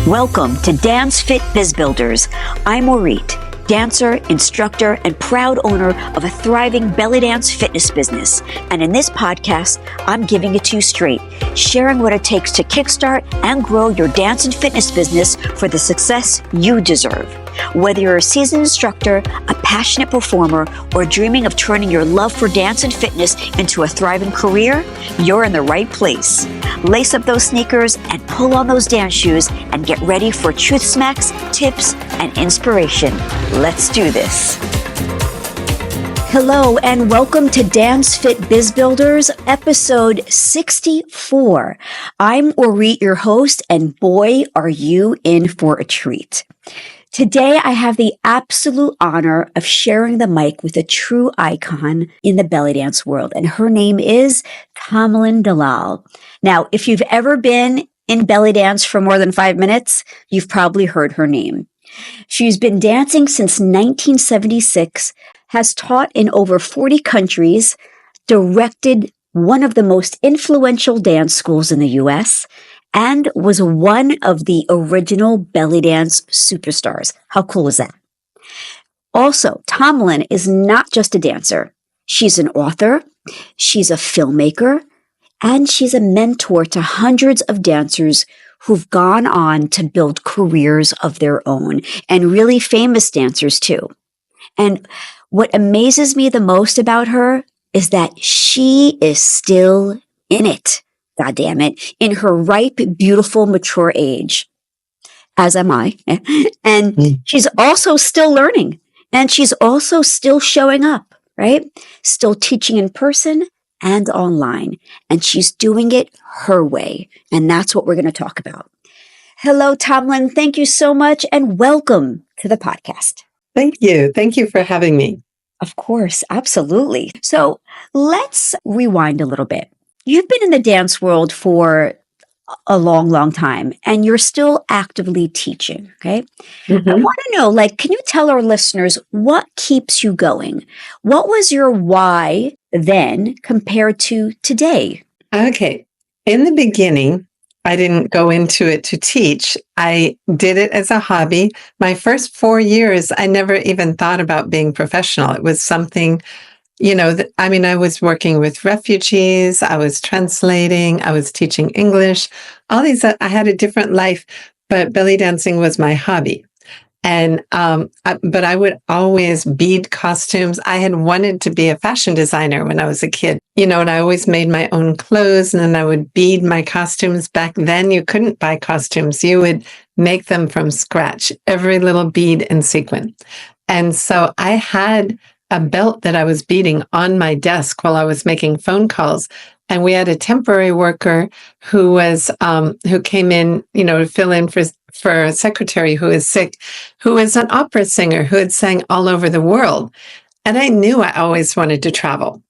Welcome to Dance Fit Biz Builders. I'm Orit, dancer, instructor, and proud owner of a thriving belly dance fitness business. And in this podcast, I'm giving it to you straight, sharing what it takes to kickstart and grow your dance and fitness business for the success you deserve. Whether you're a seasoned instructor, a passionate performer, or dreaming of turning your love for dance and fitness into a thriving career, you're in the right place. Lace up those sneakers and pull on those dance shoes and get ready for truth smacks, tips, and inspiration. Let's do this. Hello and welcome to Dance Fit Biz Builders, episode 64. I'm Orit, your host, and boy, are you in for a treat. Today, I have the absolute honor of sharing the mic with a true icon in the belly dance world, and her name is Tamalyn Dallal. Now, if you've ever been in belly dance for more than 5 minutes, you've probably heard her name. She's been dancing since 1976, has taught in over 40 countries, directed one of the most influential dance schools in the U.S., and was one of the original belly dance superstars. How cool is that? Also, Tamalyn is not just a dancer. She's an author, she's a filmmaker, and she's a mentor to hundreds of dancers who've gone on to build careers of their own, and really famous dancers too. And what amazes me the most about her is that she is still in it. God damn it, in her ripe, beautiful, mature age, as am I. And she's also still learning, and she's also still showing up, right? Still teaching in person and online, and she's doing it her way. And that's what we're going to talk about. Hello, Tamalyn. Thank you so much, and welcome to the podcast. Thank you. Thank you for having me. Of course, absolutely. So let's rewind a little bit. You've been in the dance world for a long, long time, and you're still actively teaching, okay? Mm-hmm. I want to know, can you tell our listeners what keeps you going? What was your why then compared to today? Okay. In the beginning, I didn't go into it to teach. I did it as a hobby. My first 4 years, I never even thought about being professional. It was something... I was working with refugees, I was translating, I was teaching English, all these, I had a different life, but belly dancing was my hobby. And, but I would always bead costumes. I had wanted to be a fashion designer when I was a kid, and I always made my own clothes, and then I would bead my costumes. Back then, you couldn't buy costumes. You would make them from scratch, every little bead and sequin. And so I had a belt that I was beading on my desk while I was making phone calls. And we had a temporary worker who was, who came in, to fill in for a secretary who was sick, who was an opera singer who had sang all over the world. And I knew I always wanted to travel.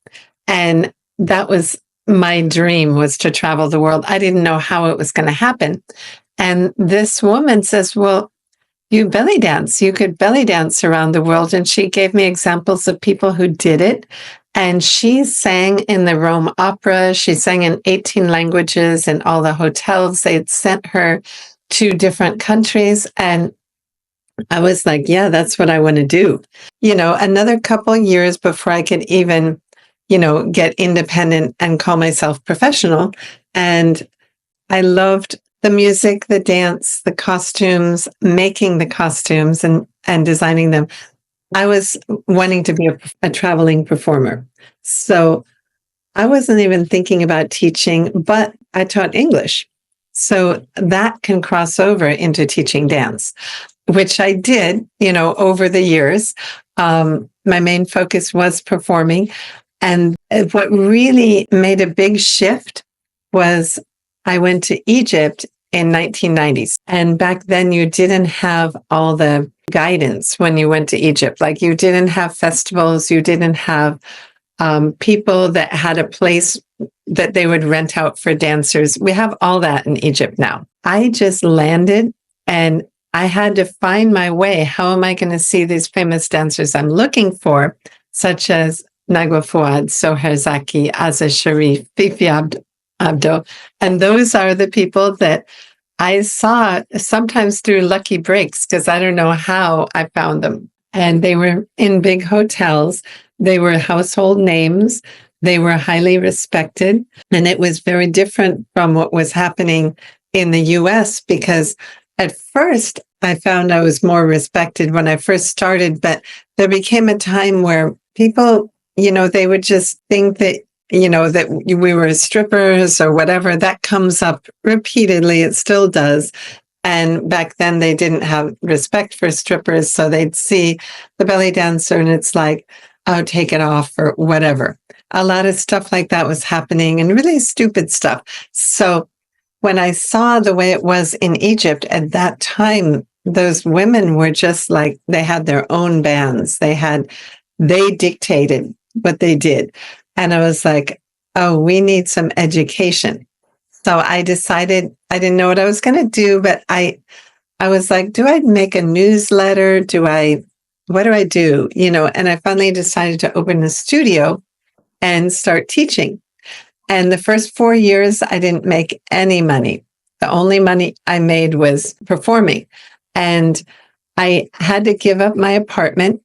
And that was my dream, was to travel the world. I didn't know how it was going to happen. And this woman says, well, you belly dance. You could belly dance around the world. And she gave me examples of people who did it. And she sang in the Rome Opera. She sang in 18 languages in all the hotels. They had sent her to different countries. And I was like, yeah, that's what I want to do. Another couple of years before I could even, get independent and call myself professional. And I loved the music, the dance, the costumes, making the costumes and designing them. I was wanting to be a traveling performer. So I wasn't even thinking about teaching, but I taught English. So that can cross over into teaching dance, which I did, over the years. My main focus was performing. And what really made a big shift was I went to Egypt in 1990s. And back then you didn't have all the guidance when you went to Egypt. You didn't have festivals, you didn't have people that had a place that they would rent out for dancers. We have all that in Egypt now. I just landed and I had to find my way. How am I going to see these famous dancers I'm looking for, such as Nagwa Fouad, Soher Zaki, Azza Sharif, Fifi Abdo. And those are the people that I saw sometimes through lucky breaks, because I don't know how I found them. And they were in big hotels. They were household names. They were highly respected. And it was very different from what was happening in the US, because at first I found I was more respected when I first started, but there became a time where people, they would just think that that we were strippers or whatever. That comes up repeatedly. It still does. And back then they didn't have respect for strippers. So they'd see the belly dancer and it's like, oh, take it off or whatever. A lot of stuff like that was happening and really stupid stuff. So when I saw the way it was in Egypt at that time, those women were just like, they had their own bands. They dictated what they did. And I was like, oh, we need some education. So I decided, I didn't know what I was going to do, but I was like, do I make a newsletter? What do I do? And I finally decided to open a studio and start teaching. And the first 4 years, I didn't make any money. The only money I made was performing. And I had to give up my apartment.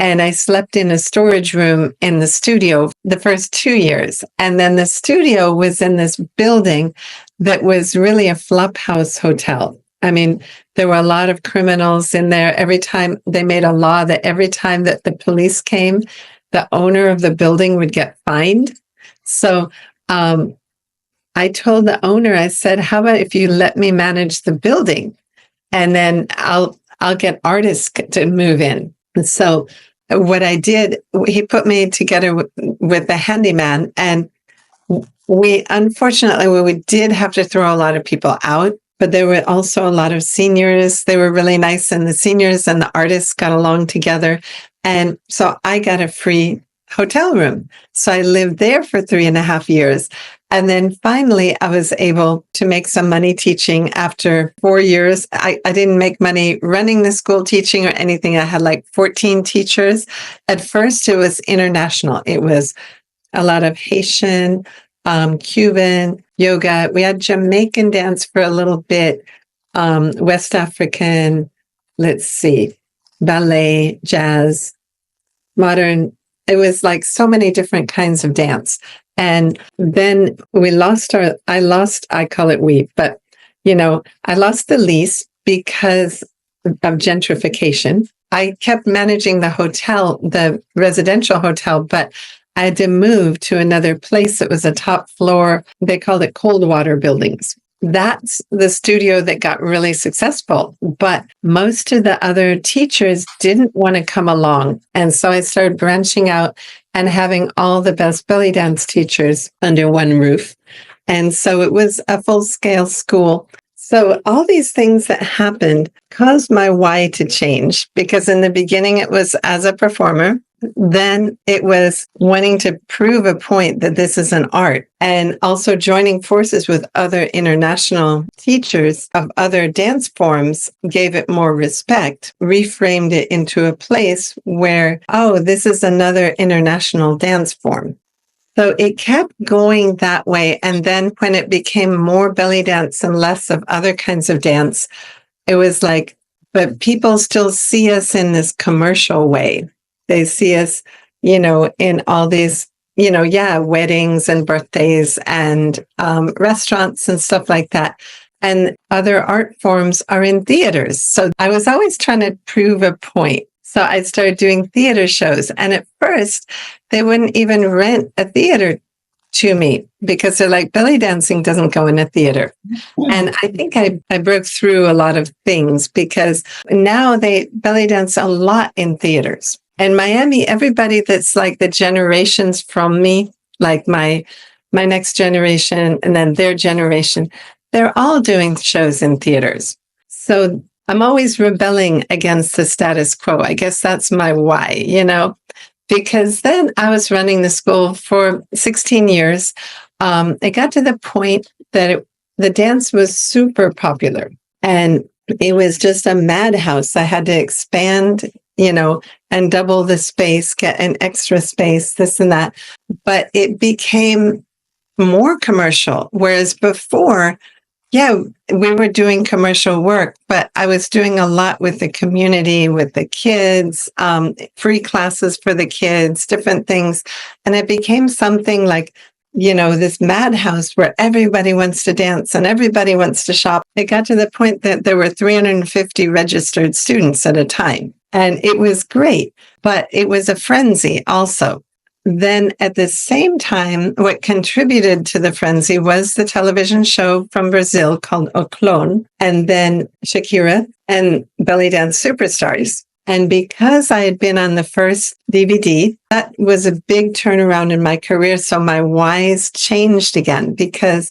And I slept in a storage room in the studio the first 2 years. And then the studio was in this building that was really a flop house hotel. I mean, there were a lot of criminals in there. Every time they made a law that every time that the police came, the owner of the building would get fined. So I told the owner, I said, how about if you let me manage the building and then I'll get artists to move in. So what I did, he put me together with the handyman, and we did have to throw a lot of people out, but there were also a lot of seniors. They were really nice, and the seniors and the artists got along together. And so I got a free hotel room. So I lived there for 3.5 years. And then finally, I was able to make some money teaching after 4 years. I didn't make money running the school teaching or anything. I had like 14 teachers. At first, it was international. It was a lot of Haitian, Cuban, yoga. We had Jamaican dance for a little bit, West African, ballet, jazz, modern. It was like so many different kinds of dance. And then I lost, I call it but I lost the lease because of gentrification. I kept managing the hotel, the residential hotel, but I had to move to another place that was a top floor. They called it cold water buildings. That's the studio that got really successful. But most of the other teachers didn't want to come along. And so I started branching out and having all the best belly dance teachers under one roof. And so it was a full-scale school. So all these things that happened caused my why to change, because in the beginning it was as a performer. Then it was wanting to prove a point that this is an art, and also joining forces with other international teachers of other dance forms gave it more respect, reframed it into a place where, oh, this is another international dance form. So it kept going that way. And then when it became more belly dance and less of other kinds of dance, it was like, but people still see us in this commercial way. They see us, in all these, weddings and birthdays and restaurants and stuff like that. And other art forms are in theaters. So I was always trying to prove a point. So I started doing theater shows. And at first, they wouldn't even rent a theater to me because they're like, belly dancing doesn't go in a theater. And I think I broke through a lot of things, because now they belly dance a lot in theaters. In Miami, everybody that's like the generations from me, like my next generation and then their generation, they're all doing shows in theaters. So I'm always rebelling against the status quo. I guess that's my why, because then I was running the school for 16 years. It got to the point that the dance was super popular, and it was just a madhouse. I had to expand, and double the space, get an extra space, this and that. But it became more commercial. Whereas before, Yeah, we were doing commercial work, but I was doing a lot with the community, with the kids, free classes for the kids, different things. And it became something like, this madhouse where everybody wants to dance and everybody wants to shop. It got to the point that there were 350 registered students at a time. And it was great, but it was a frenzy also. Then at the same time, what contributed to the frenzy was the television show from Brazil called O Clone, and then Shakira and Belly Dance Superstars. And because I had been on the first DVD, that was a big turnaround in my career. So my whys changed again because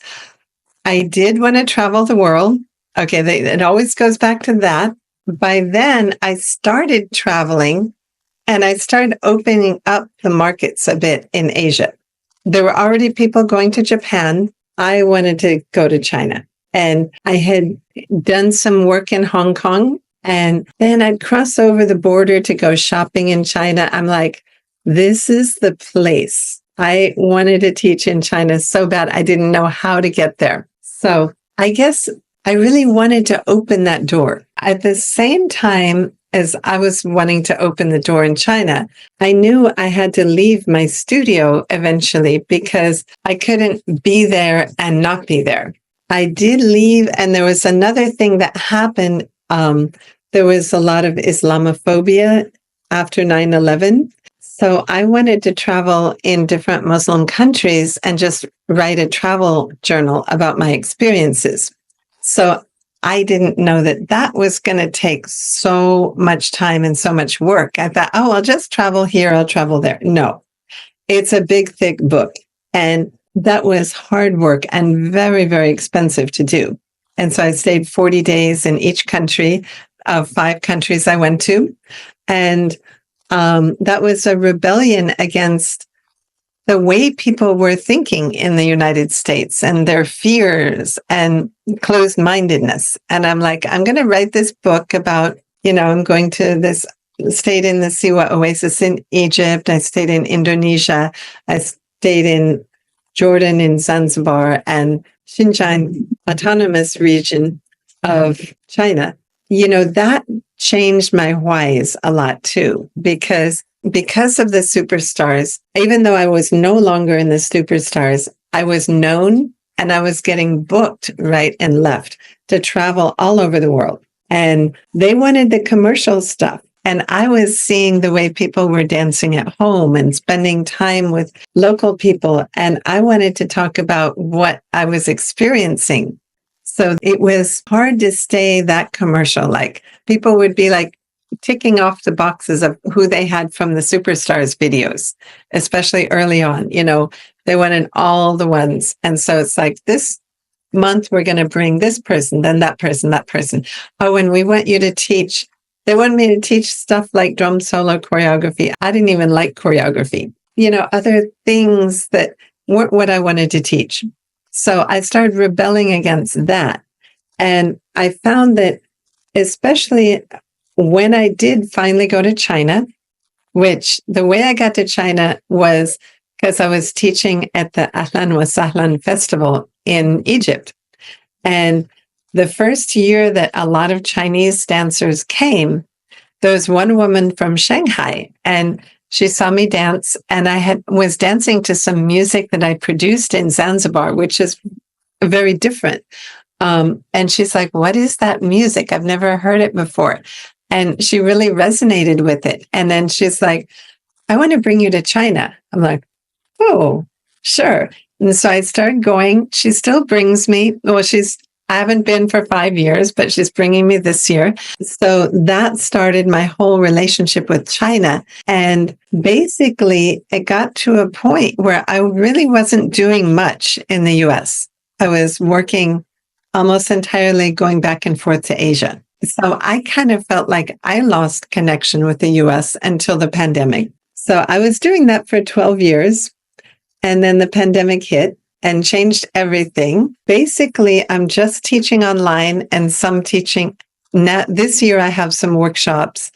I did want to travel the world. Okay, it always goes back to that. By then, I started traveling and I started opening up the markets a bit in Asia. There were already people going to Japan. I wanted to go to China. And I had done some work in Hong Kong. And then I'd cross over the border to go shopping in China. I'm like, this is the place. I wanted to teach in China so bad. I didn't know how to get there. So I guess I really wanted to open that door. At the same time, as I was wanting to open the door in China, I knew I had to leave my studio eventually because I couldn't be there and not be there. I did leave, and there was another thing that happened. There was a lot of Islamophobia after 9/11. So I wanted to travel in different Muslim countries and just write a travel journal about my experiences. So I didn't know that that was going to take so much time and so much work. I thought, I'll just travel here, I'll travel there. No, it's a big, thick book. And that was hard work and very, very expensive to do. And so I stayed 40 days in each country of 5 countries I went to. And that was a rebellion against the way people were thinking in the United States and their fears and closed-mindedness. And I'm like, I'm going to write this book about, I'm going to stayed in the Siwa Oasis in Egypt. I stayed in Indonesia. I stayed in Jordan, in Zanzibar, and Xinjiang Autonomous Region of China. That changed my whys a lot too, because of the superstars, even though I was no longer in the superstars, I was known and I was getting booked right and left to travel all over the world. And they wanted the commercial stuff. And I was seeing the way people were dancing at home and spending time with local people. And I wanted to talk about what I was experiencing. So it was hard to stay that commercial. Like people would be like, ticking off the boxes of who they had from the superstars videos, especially early on. They wanted all the ones. And so it's like, this month, we're going to bring this person, then that person, that person. Oh, and we want you to teach. They wanted me to teach stuff like drum solo choreography. I didn't even like choreography, other things that weren't what I wanted to teach. So I started rebelling against that. And I found that especially when I did finally go to China, which the way I got to China was because I was teaching at the Ahlan wa Sahlan festival in Egypt. And the first year that a lot of Chinese dancers came, there was one woman from Shanghai, and she saw me dance, and I was dancing to some music that I produced in Zanzibar, which is very different. And she's like, what is that music? I've never heard it before. And she really resonated with it. And then she's like, I want to bring you to China. I'm like, oh, sure. And so I started going. She still brings me. Well, I haven't been for 5 years, but she's bringing me this year. So that started my whole relationship with China. And basically, it got to a point where I really wasn't doing much in the US. I was working almost entirely going back and forth to Asia. So I kind of felt like I lost connection with the US until the pandemic. So I was doing that for 12 years. And then the pandemic hit and changed everything. Basically, I'm just teaching online and some teaching. Now, this year, I have some workshops.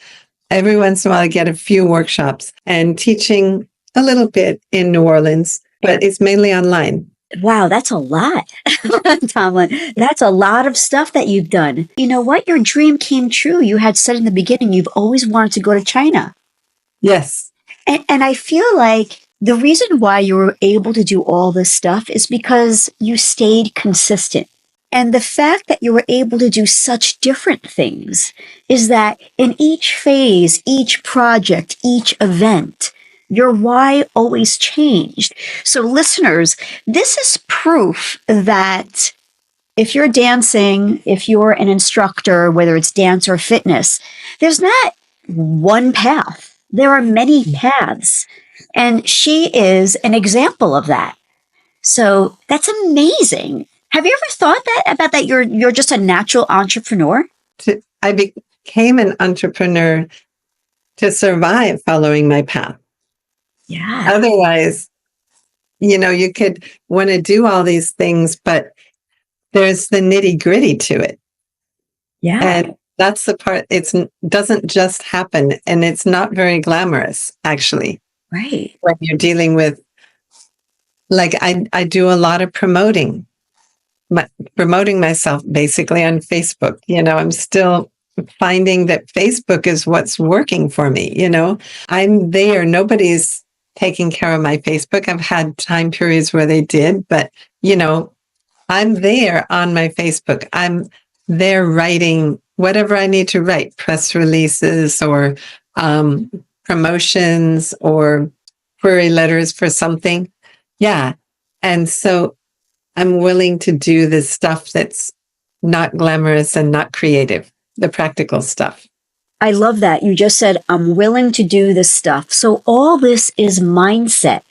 Every once in a while, I get a few workshops and teaching a little bit in New Orleans, but it's mainly online. Wow, that's a lot, Tamalyn. That's a lot of stuff that you've done. You know what? Your dream came true. You had said in the beginning you've always wanted to go to China. Yes. And I feel like the reason why you were able to do all this stuff is because you stayed consistent. And the fact that you were able to do such different things is that in each phase, each project, each event, your why always changed. So, listeners, this is proof that if you're dancing, if you're an instructor, whether it's dance or fitness, there's not one path. There are many paths. And she is an example of that. So that's amazing. Have you ever thought that about that you're just a natural entrepreneur? I became an entrepreneur to survive following my path. Yeah. Otherwise, you could want to do all these things, but there's the nitty gritty to it. Yeah. And that's the part, it doesn't just happen. And it's not very glamorous, actually. Right. When you're dealing with, like, I do a lot of promoting myself basically on Facebook. I'm still finding that Facebook is what's working for me. I'm there. Nobody's taking care of my Facebook. I've had time periods where they did, but I'm there on my Facebook. I'm there writing whatever I need to write, press releases or promotions or query letters for something. Yeah. And so I'm willing to do the stuff that's not glamorous and not creative, the practical stuff. I love that. You just said, I'm willing to do this stuff. So all this is mindset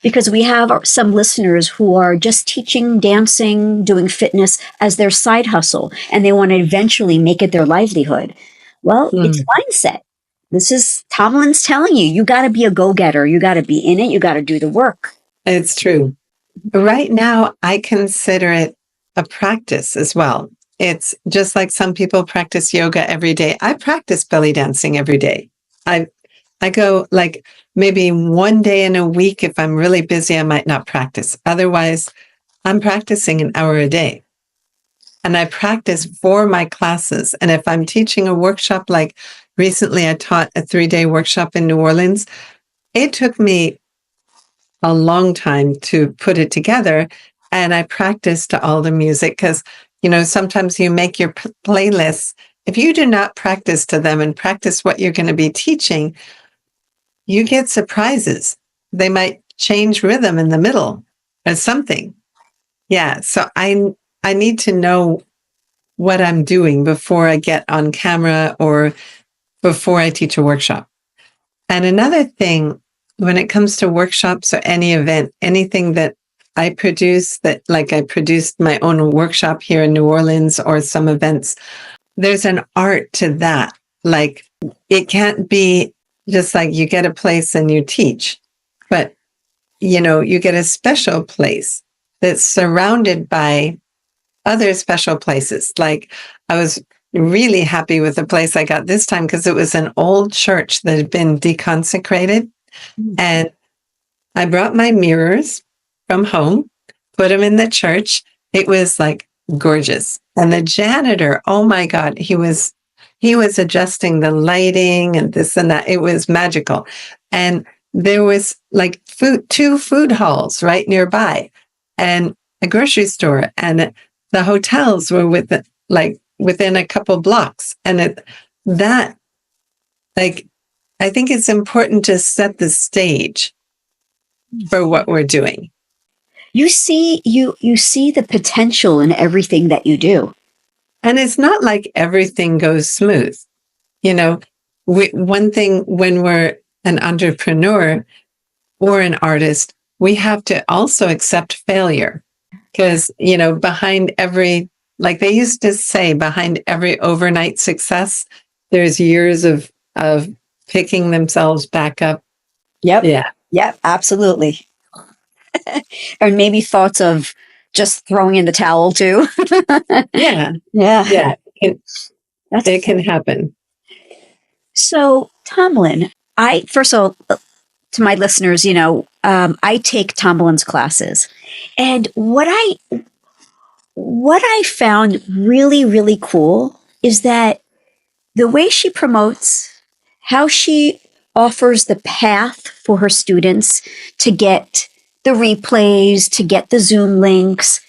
because we have some listeners who are just teaching dancing, doing fitness as their side hustle, and they want to eventually make it their livelihood. Well, it's mindset. This is Tamalyn's telling you, you got to be a go-getter. You got to be in it. You got to do the work. It's true. Right now, I consider it a practice as well. It's just like some people practice yoga every day. I practice belly dancing every day. I go like maybe one day in a week. If I'm really busy, I might not practice. Otherwise, I'm practicing an hour a day. And I practice for my classes. And if I'm teaching a workshop, like recently I taught a 3-day workshop in New Orleans, it took me a long time to put it together. And I practiced to all the music because, sometimes you make your playlists. If you do not practice to them and practice what you're going to be teaching, you get surprises. They might change rhythm in the middle or something. Yeah. So I need to know what I'm doing before I get on camera or before I teach a workshop. And another thing, when it comes to workshops or any event, anything that I produce, that like I produced my own workshop here in New Orleans or some events, there's an art to that. Like it can't be just like you get a place and you teach, but you get a special place that's surrounded by other special places. Like I was really happy with the place I got this time because it was an old church that had been deconsecrated. And I brought my mirrors from home, put them in the church. It was like gorgeous. And the janitor, oh my God, he was adjusting the lighting and this and that. It was magical. And there was like two food halls right nearby and a grocery store, and the hotels were within a couple blocks. And I think it's important to set the stage for what we're doing. You see the potential in everything that you do. And it's not like everything goes smooth. One thing when we're an entrepreneur or an artist, we have to also accept failure. Because, behind every, like they used to say, behind every overnight success, there's years of picking themselves back up. Yep. Yeah. Yep, absolutely. Or maybe thoughts of just throwing in the towel too. Yeah. Yeah. Yeah. It can happen. So, Tamalyn, first of all, to my listeners, I take Tamalyn's classes, and what I found really, really cool is that the way she promotes, how she offers the path for her students to get the replays, to get the Zoom links,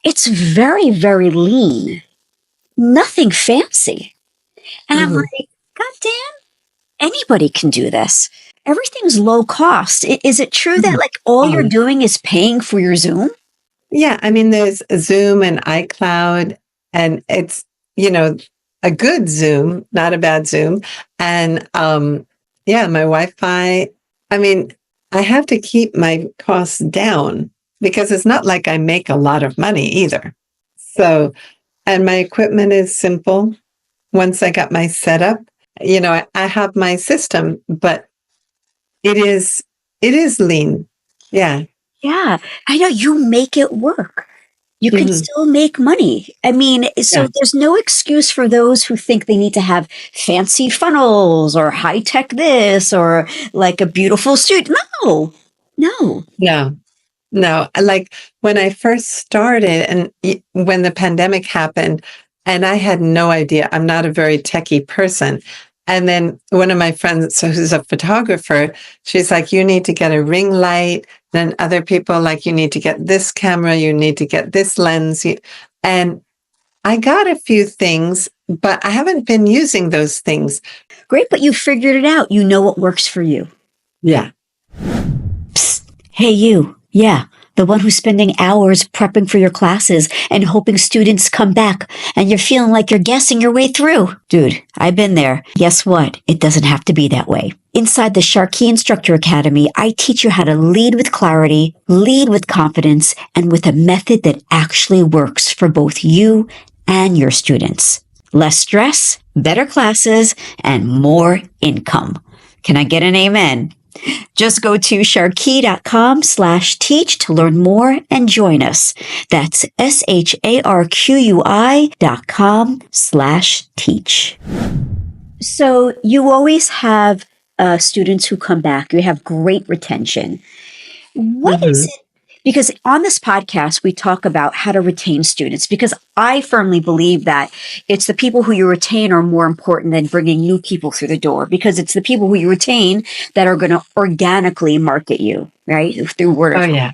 it's very, very lean, nothing fancy. And I'm Mhm. like, God damn, anybody can do this. Everything's low cost. Is it true that Mhm. like all you're doing is paying for your Zoom? Yeah, I mean, there's Zoom and iCloud, and it's, you know, a good Zoom, not a bad Zoom. And yeah, my Wi-Fi. I mean, I have to keep my costs down because it's not like I make a lot of money either. So, and my equipment is simple. Once I got my setup, I have my system, but it is it is lean. Yeah. Yeah, I know you make it work. You can Mhm. still make money. I mean, Yeah. so there's no excuse for those who think they need to have fancy funnels or high tech this or like a beautiful studio. No, no. No. No, like when I first started and when the pandemic happened, and I had no idea, I'm not a very techie person. And then one of my friends, so who's a photographer, she's like, you need to get a ring light. Then other people like, you need to get this camera, you need to get this lens. And I got a few things, but I haven't been using those things. Great, but you figured it out. You know what works for you. Yeah. Psst. Hey, you. Yeah. The one who's spending hours prepping for your classes and hoping students come back and you're feeling like you're guessing your way through. Dude, I've been there. Guess what? It doesn't have to be that way. Inside the Sharkey Instructor Academy, I teach you how to lead with clarity, lead with confidence, and with a method that actually works for both you and your students. Less stress, better classes, and more income. Can I get an amen? Just go to sharkey.com/teach to learn more and join us. That's SHARQUI.com/teach. So you always have students who come back. You have great retention. What is Hmm. it? Because on this podcast, we talk about how to retain students because I firmly believe that it's the people who you retain are more important than bringing new people through the door because it's the people who you retain that are going to organically market you, right? Through word Oh, of mouth. yeah.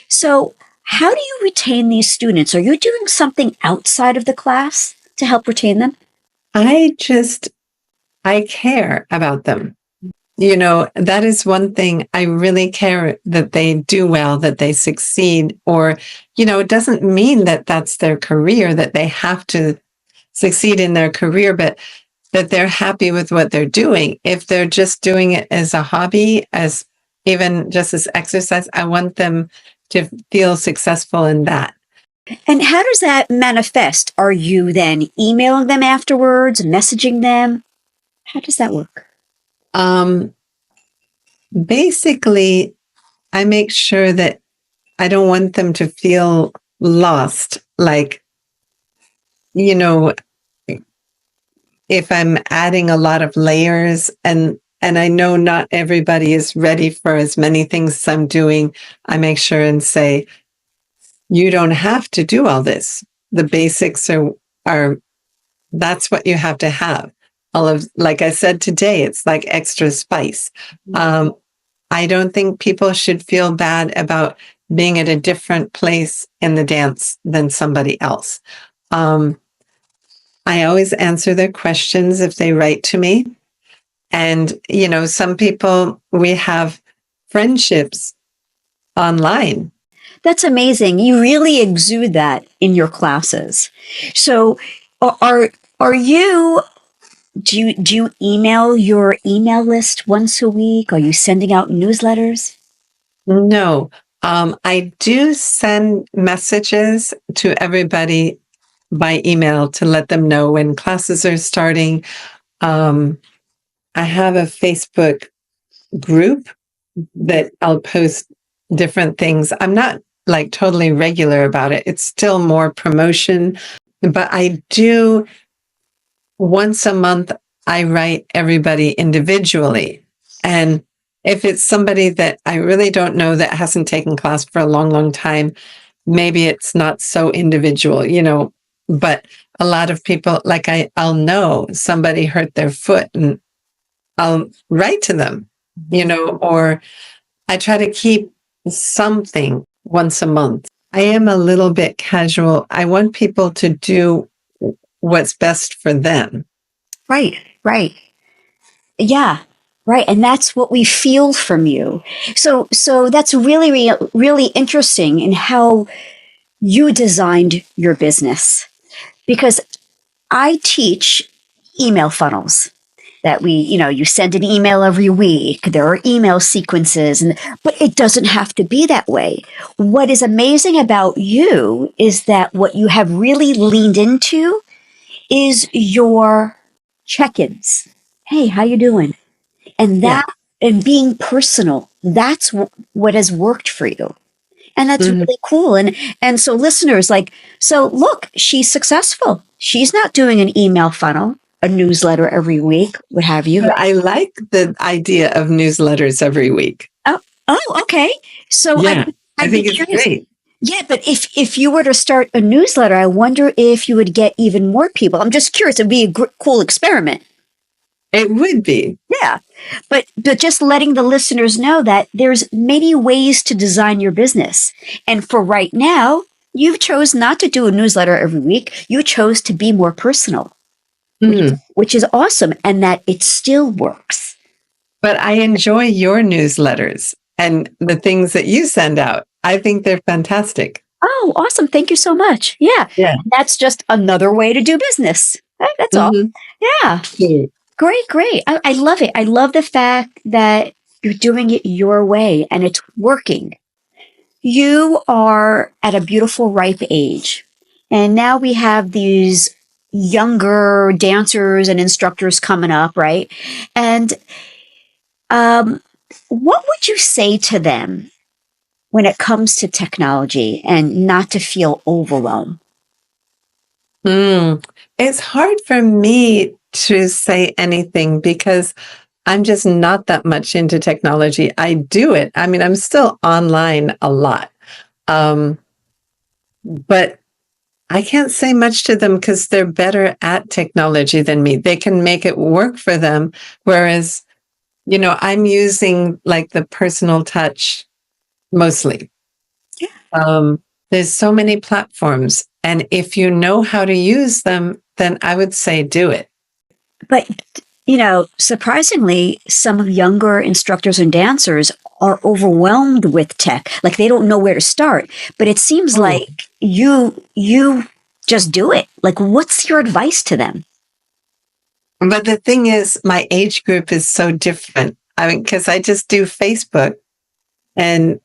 So how do you retain these students? Are you doing something outside of the class to help retain them? I just, I care about them. That is one thing I really care that they do well, that they succeed, or, it doesn't mean that that's their career, that they have to succeed in their career, but that they're happy with what they're doing. If they're just doing it as a hobby, as even just as exercise, I want them to feel successful in that. And how does that manifest? Are you then emailing them afterwards, messaging them? How does that work? Um, Basically, I make sure that I don't want them to feel lost. Like, you know, if I'm adding a lot of layers and I know not everybody is ready for as many things as I'm doing, I make sure and say, you don't have to do all this. The basics are that's what you have to have. All of, like I said today, it's like extra spice. I don't think people should feel bad about being at a different place in the dance than somebody else. Um, I always answer their questions if they write to me. And, some people, we have friendships online. That's amazing. You really exude that in your classes. So are you do you email your email list once a week? Are you sending out newsletters? No, I do send messages to everybody by email to let them know when classes are starting. Um, I have a Facebook group that I'll post different things. I'm not like totally regular about it. It's still more promotion, but I do once a month, I write everybody individually. And If it's somebody that I really don't know that hasn't taken class for a long, long time, maybe it's not so individual, but a lot of people, like I'll know somebody hurt their foot and I'll write to them, or I try to keep something once a month. I am a little bit casual. I want people to do what's best for them. Right, right. Yeah, right. And that's what we feel from you. So that's really, really interesting in how you designed your business, because I teach email funnels that you send an email every week. There are email sequences, but it doesn't have to be that way. What is amazing about you is that what you have really leaned into is your check-ins. Hey, how you doing? And Yeah. and being personal, that's what has worked for you. And that's Mhm. really cool. And so listeners, so look, she's successful. She's not doing an email funnel, a newsletter every week, what have you. But I like the idea of newsletters every week. Oh, okay. So Yeah, I I'd be think it's curious. great. Yeah, but if you were to start a newsletter, I wonder if you would get even more people. I'm just curious. It'd be a cool experiment. It would be. Yeah. But just letting the listeners know that there's many ways to design your business. And for right now, you've chose not to do a newsletter every week. You chose to be more personal, which is awesome, and that it still works. But I enjoy your newsletters and the things that you send out. I think they're fantastic. Oh, awesome. Thank you so much. Yeah. Yeah. That's just another way to do business. That's all. Yeah. Yeah. Great, great. I love it. I love the fact that you're doing it your way and it's working. You are at a beautiful, ripe age. And now we have these younger dancers and instructors coming up, right? And what would you say to them when it comes to technology and not to feel overwhelmed? It's hard for me to say anything because I'm just not that much into technology. I do it. I mean, I'm still online a lot. But I can't say much to them because they're better at technology than me. They can make it work for them. Whereas, I'm using like the personal touch mostly. There's so many platforms. And if you know how to use them, then I would say do it. But, surprisingly, some younger instructors and dancers are overwhelmed with tech. Like they don't know where to start. But it seems like you just do it. Like, what's your advice to them? But the thing is, my age group is so different. I mean, because I just do Facebook and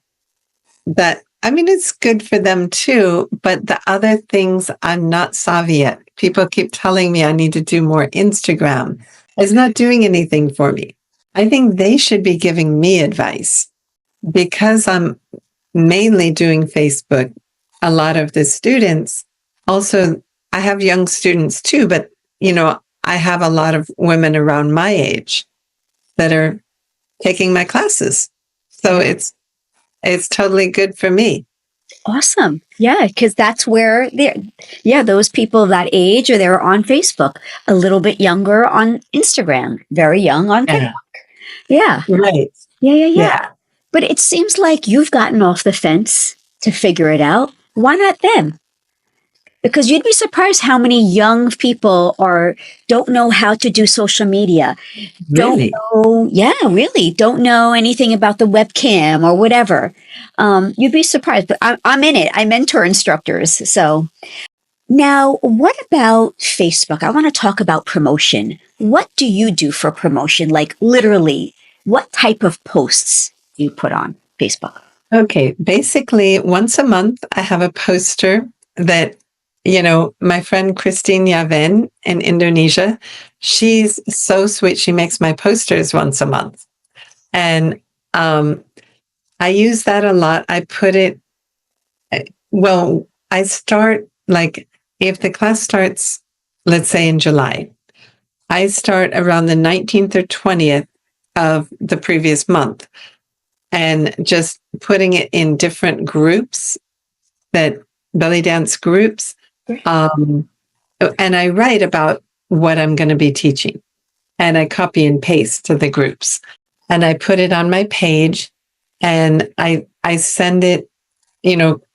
it's good for them too. But the other things, I'm not savvy at. People keep telling me I need to do more Instagram. It's not doing anything for me. I think they should be giving me advice because I'm mainly doing Facebook. A lot of the students also, I have young students too, but I have a lot of women around my age that are taking my classes. So it's totally good for me. Awesome. Yeah, because that's where those people of that age or they're on Facebook, a little bit younger on Instagram, very young on TikTok. Yeah. Right. Yeah. But it seems like you've gotten off the fence to figure it out. Why not them? Because you'd be surprised how many young people don't know how to do social media. Really? Don't know anything about the webcam or whatever. You'd be surprised, but I'm in it. I mentor instructors. So now, what about Facebook? I want to talk about promotion. What do you do for promotion? Like literally, what type of posts do you put on Facebook? Okay. Basically, once a month, I have a poster that, my friend Christine Yaven in Indonesia, she's so sweet. She makes my posters once a month. And I use that a lot. I put it, I start like if the class starts, let's say in July, I start around the 19th or 20th. of the previous month and just putting it in different groups, that belly dance groups. And I write about what I'm going to be teaching, and I copy and paste to the groups, and I put it on my page, and I send it,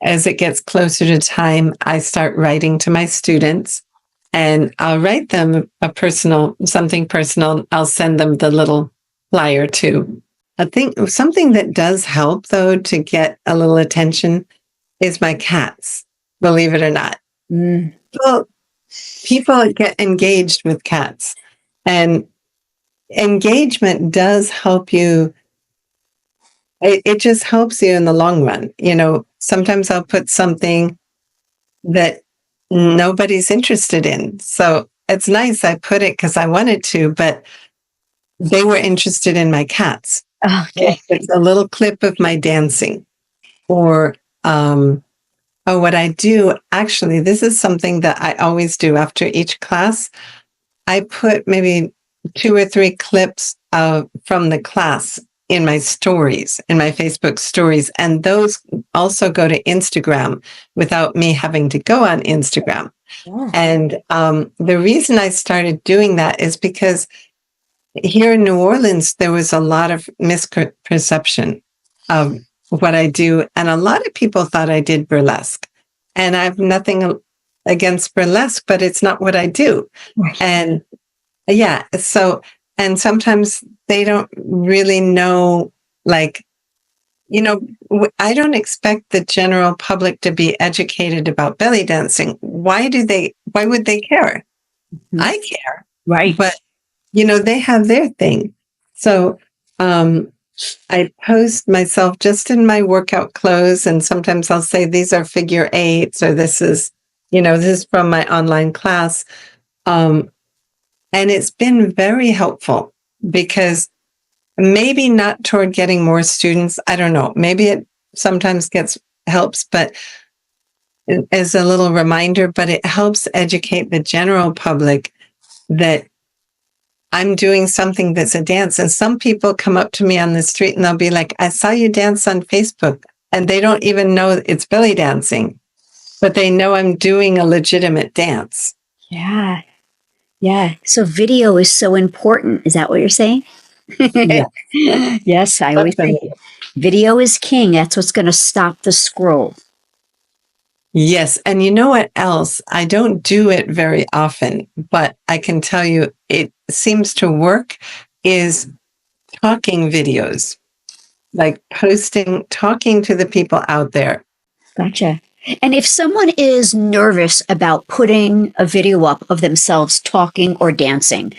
as it gets closer to time, I start writing to my students, and I'll write them something personal. I'll send them the little flyer too. I think something that does help, though, to get a little attention is my cats, believe it or not. People get engaged with cats, and engagement does help you. It just helps you in the long run. Sometimes I'll put something that nobody's interested in. So it's nice I put it because I wanted to, but they were interested in my cats. Okay. It's a little clip of my dancing. Or, what I do, actually, this is something that I always do after each class. I put maybe 2 or 3 clips from the class in my stories, in my Facebook stories, and those also go to Instagram without me having to go on Instagram. Yeah. And the reason I started doing that is because here in New Orleans, there was a lot of misperception of what I do, and a lot of people thought I did burlesque. And I have nothing against burlesque, but it's not what I do. Right. And yeah, and sometimes they don't really know, I don't expect the general public to be educated about belly dancing. Why would they care? Mm-hmm. I care. Right. But, they have their thing. So, I post myself just in my workout clothes, and sometimes I'll say these are figure eights, or this is from my online class. And it's been very helpful, because maybe not toward getting more students. I don't know. Maybe it sometimes helps, but as a little reminder, but it helps educate the general public that I'm doing something that's a dance. And some people come up to me on the street and they'll be like, I saw you dance on Facebook. And they don't even know it's belly dancing, but they know I'm doing a legitimate dance. Yeah. Yeah. So video is so important. Is that what you're saying? Yeah. Yes, I always say video is king. That's what's going to stop the scroll. Yes. And you know what else? I don't do it very often, but I can tell you it seems to work, is talking videos, like talking to the people out there. Gotcha. And if someone is nervous about putting a video up of themselves talking or dancing,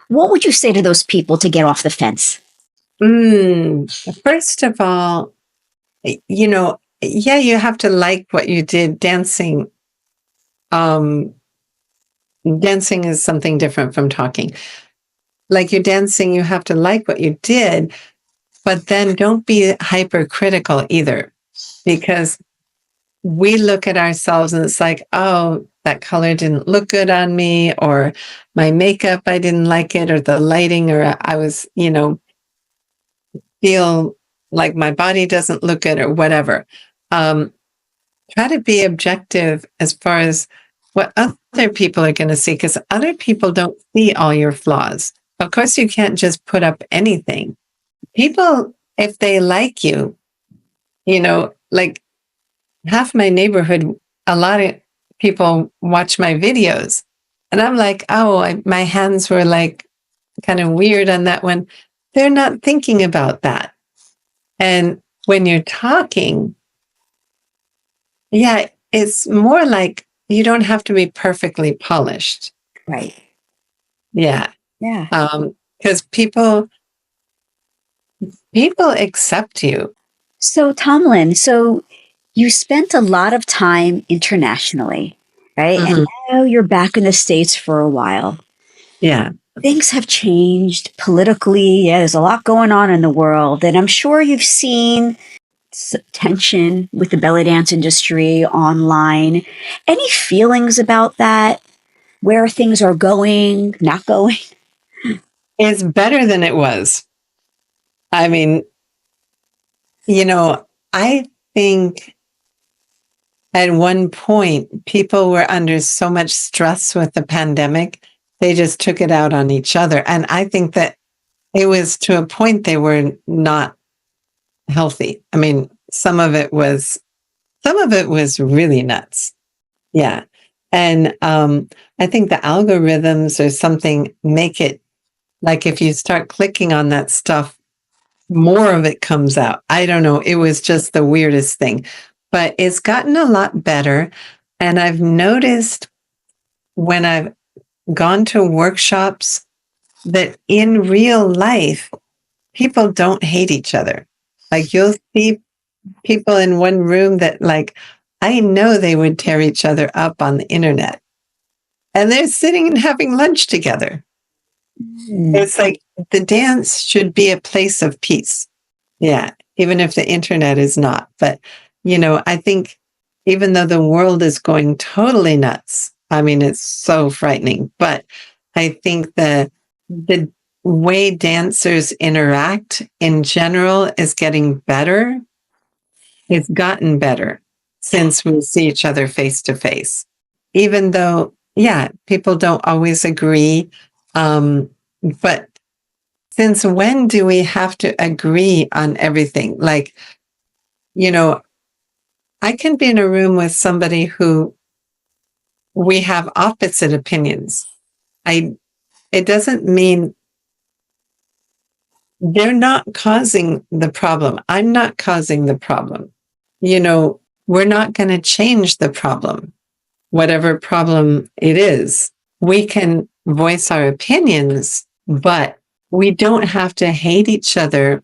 what would you say to those people to get off the fence? First of all, you have to like what you did. Dancing is something different from talking. Like you're dancing, you have to like what you did, but then don't be hypercritical either, because we look at ourselves and it's like, oh, that color didn't look good on me, or my makeup, I didn't like it, or the lighting, or I was, feel like my body doesn't look good, or whatever. Try to be objective as far as what other people are going to see, because other people don't see all your flaws. Of course, you can't just put up anything. People, if they like you, like half my neighborhood, a lot of people watch my videos. And I'm like, oh, my hands were like kind of weird on that one. They're not thinking about that. And when you're talking, yeah, it's more like you don't have to be perfectly polished. Right. Yeah. Yeah. Because people accept you. So, Tamalyn, you spent a lot of time internationally, right? Mm-hmm. And now you're back in the States for a while. Yeah. Things have changed politically. Yeah, there's a lot going on in the world. And I'm sure you've seen tension with the belly dance industry online. Any feelings about that? Where things are going, not going? is better than it was. I mean, I think at one point people were under so much stress with the pandemic, they just took it out on each other. And I think that it was to a point they were not healthy. I mean, some of it was really nuts. Yeah. And I think the algorithms or something make it like if you start clicking on that stuff, more of it comes out. I don't know. It was just the weirdest thing, but it's gotten a lot better. And I've noticed when I've gone to workshops that in real life, people don't hate each other. Like you'll see people in one room that like, I know they would tear each other up on the internet and they're sitting and having lunch together. It's like the dance should be a place of peace. Yeah. Even if the internet is not. But, I think even though the world is going totally nuts, I mean, it's so frightening, but I think the way dancers interact in general is getting better. It's gotten better since we see each other face to face, even though, yeah, people don't always agree. But since when do we have to agree on everything? Like, I can be in a room with somebody who we have opposite opinions. It doesn't mean they're not causing the problem. I'm not causing the problem. We're not going to change the problem, whatever problem it is. We can voice our opinions, but we don't have to hate each other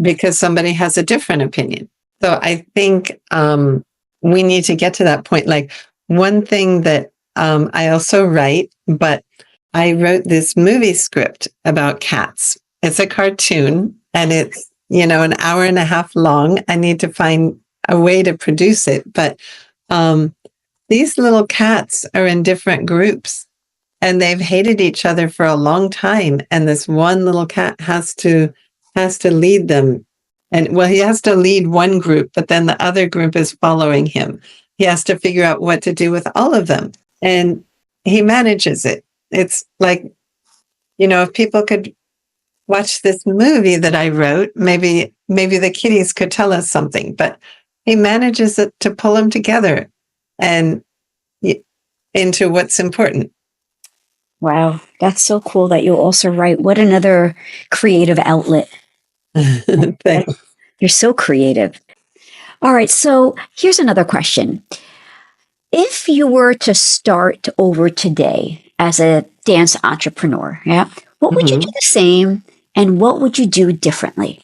because somebody has a different opinion. So I think we need to get to that point. Like one thing that I also write, but I wrote this movie script about cats. It's a cartoon and it's, an hour and a half long. I need to find a way to produce it. But these little cats are in different groups and they've hated each other for a long time. And this one little cat has to lead them. And well, he has to lead one group, but then the other group is following him. He has to figure out what to do with all of them. And he manages it. It's like, if people could watch this movie that I wrote, maybe the kitties could tell us something, but he manages it to pull them together and into what's important. Wow, that's so cool that you also write. What another creative outlet. You're so creative. All right, so here's another question. If you were to start over today as a dance entrepreneur, what would you do the same and what would you do differently?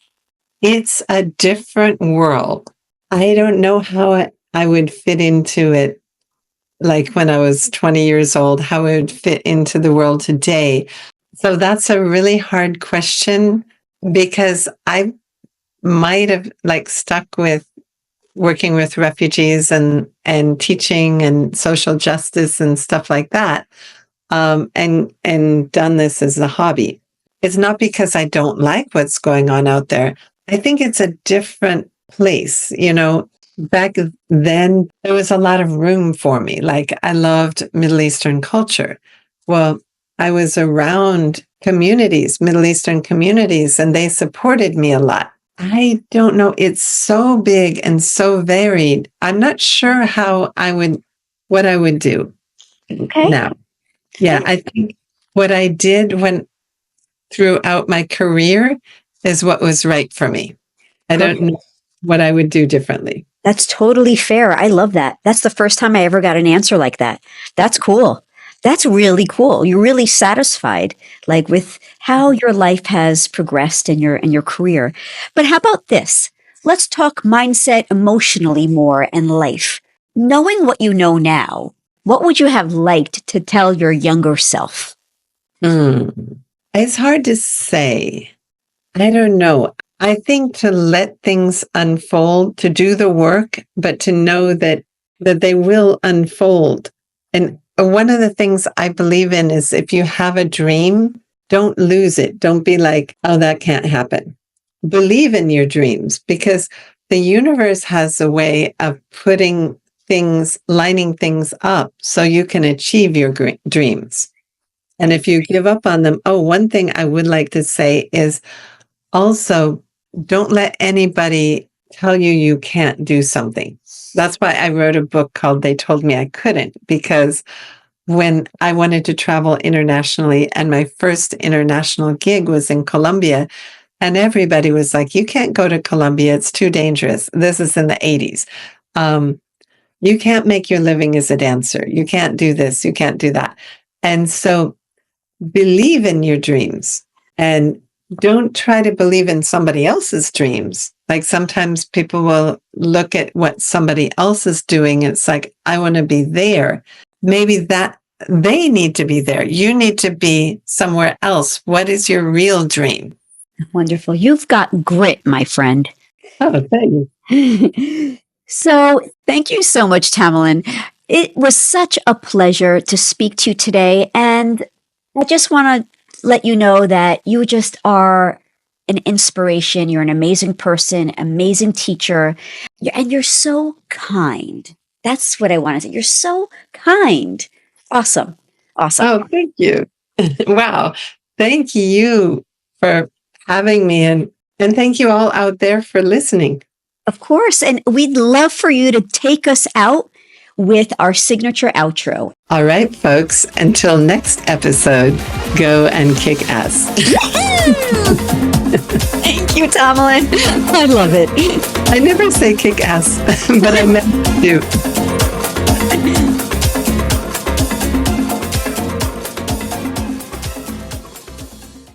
It's a different world. I don't know how I would fit into it. Like when I was 20 years old, how it would fit into the world today. So that's a really hard question because I might have stuck with working with refugees and teaching and social justice and stuff like that, and done this as a hobby. It's not because I don't like what's going on out there. I think it's a different place. Back then, there was a lot of room for me. Like I loved Middle Eastern culture. Well, I was around communities, Middle Eastern communities, and they supported me a lot. I don't know. It's so big and so varied. I'm not sure what I would do now. Yeah, I think what I did throughout my career is what was right for me. I don't know what I would do differently. That's totally fair. I love that. That's the first time I ever got an answer like that. That's cool. That's really cool. You're really satisfied, with how your life has progressed in your career. But how about this? Let's talk mindset emotionally more and life. Knowing what you know now, what would you have liked to tell your younger self? It's hard to say. I don't know. I think to let things unfold, to do the work, but to know that they will unfold. And one of the things I believe in is if you have a dream, don't lose it. Don't be like, oh, that can't happen. Believe in your dreams, because the universe has a way of lining things up so you can achieve your dreams. And if you give up on them, one thing I would like to say is also, don't let anybody tell you you can't do something. That's why I wrote a book called They Told Me I Couldn't, because when I wanted to travel internationally and my first international gig was in Colombia, and everybody was like, you can't go to Colombia. It's too dangerous. This is in the 80s. You can't make your living as a dancer. You can't do this. You can't do that. And so believe in your dreams and don't try to believe in somebody else's dreams. Like sometimes people will look at what somebody else is doing. And it's like, I want to be there. Maybe that they need to be there. You need to be somewhere else. What is your real dream? Wonderful. You've got grit, my friend. Oh, thank you. So thank you so much, Tamalyn. It was such a pleasure to speak to you today. And I just want to let you know that you just are an inspiration. You're an amazing person, amazing teacher, and you're so kind. That's what I want to say. You're so kind. Awesome. Awesome. Oh, thank you. Wow. Thank you for having me. And thank you all out there for listening. Of course. And we'd love for you to take us out with our signature outro. All right, folks. Until next episode, go and kick ass. Thank you, Tamalyn. I love it. I never say kick ass, but I meant to.